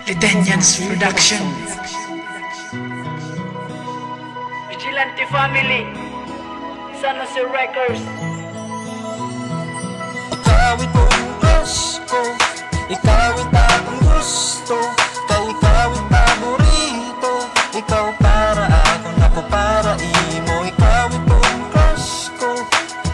Litenians Production. Vigilante Family, San Jose Records. Ikaw itong crush ko, ikaw itong gusto, kay ikaw paborito, ikaw para ako para imo. Ikaw itong crush ko,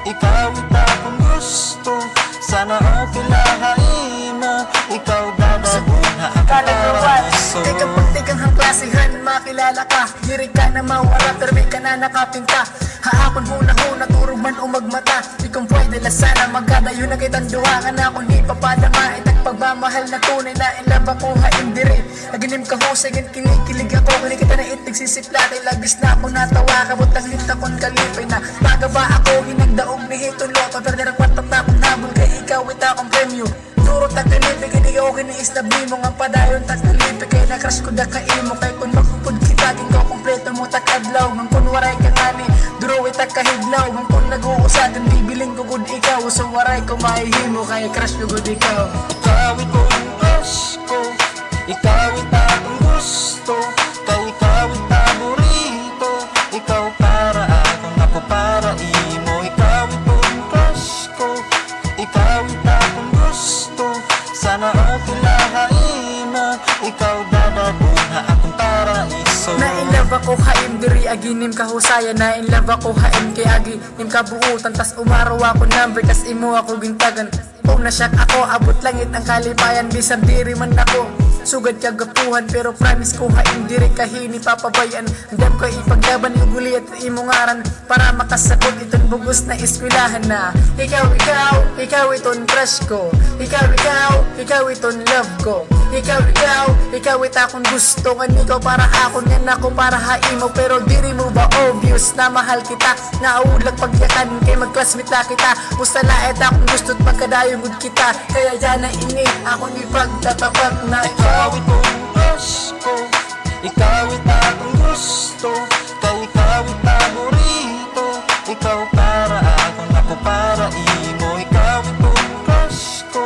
ikaw itong gusto, sana okay lahain mo, ikaw dadabuna ako para iso. Di kapag di kang hangklasihan, makilala ka, diri ka na mawala, pero may ka na nakapinta. Haapon huna-huna, turog man o magmata. Di kung pwede la sana magkadayo na kitang duwangan na kung di papadama. Itag pagmamahal na tunay na inlove ako haindiri. Naginim ka husay, kinikilig ako, kini kita na itig sisiplatay. Labis na ako natawa, kabutang lita kong kalipay na baga ba ako, hinagdaog ni hitong loto. Pero dinagwatak na akong nabol, kay ikaw ita akong premyo. Turot ang kalipay, kaya di ako kiniislabi mo nga padayon tak kalipay. Kaya na-crush ko da kaimo, kaya kung makupod kita, din ko kompleto mo takadlaw. Ngang kung waray ka ngani, duro ita kahiglaw. Ngang kung nag-uusadan, bibiling ko good ikaw. So waray ko mahihimo, kaya crush ko good ikaw. Ikaw itong crush ko, ikaw itong gusto, kay ikaw paborito, ikaw para ako para imo. Ikaw itong crush ko, ikaw itong gusto, sana okay lahain mo, ikaw dadabuna akong paraiso. Na-inlove ako haim diri aginim kahusaya. Na-inlove ako haim kay aginim kabuutan. Tas umaraw ako number kas imo ako gintagan. Kung nasyak ako abot langit ang kalipayan. Bisang diri man ako sugad kagapuhan, pero promise ko haim diri kahini papabayan. Andam ko ipaglaban yung guli at imo ngaran para makasabot itong bugos na eskwelahan na ikaw itong crush ko. Ikaw itong love ko. Ikaw ita akong gusto. Ikaw para ako, yan ako para haimo. Pero diri mo ba obvious na mahal kita? Naulag pagyakan kay mag-classmate na kita. Musta na ita akong gusto't magkadayong good kita. Kaya dyan na ini akong ipagtatapat na Ikaw itong crush ko, ikaw itong gusto, kay ikaw paborito, ikaw para ako para imo. Ikaw itong crush ko,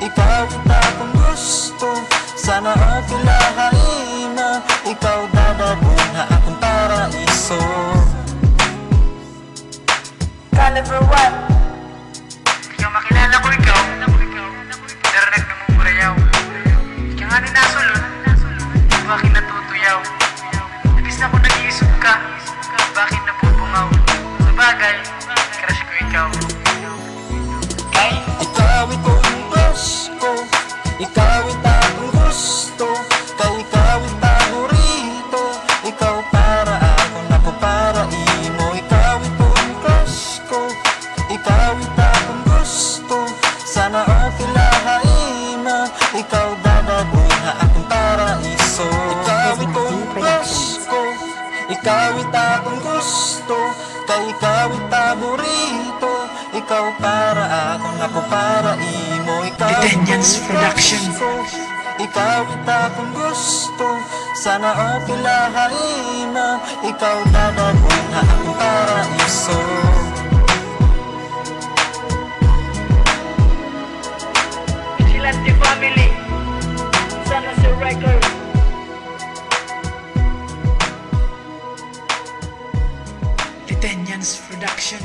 ikaw itong gusto, sana okay lahain mo, ikaw dadabuna akong paraiso. Caliber 1. Ikaw makilala ko ikaw, pero nagmumurayaw. Ikaw nga ni nasulod, bakit natutuyaw? Ibis na kung nag-iisip ka, bakit napupungaw? Sa bagay, crush ko ikaw. Ikaw itong crush ko, ikaw itong gusto, kay ikaw paborito, ikaw para ako para imo. Ikaw itong crush ko, ikaw itong gusto, sana okay lahain mo, ikaw dadabuna akong paraiso. Ikaw itong crush ko, ikaw itong gusto, kay ikaw paborito, ikaw para ako para imo. Ikaw Litenians Production. ikaw itong gusto, sana okay lahain mo, ikaw dadabuna akong paraiso. Vigilante Family, San Jose Records. Litenians Production.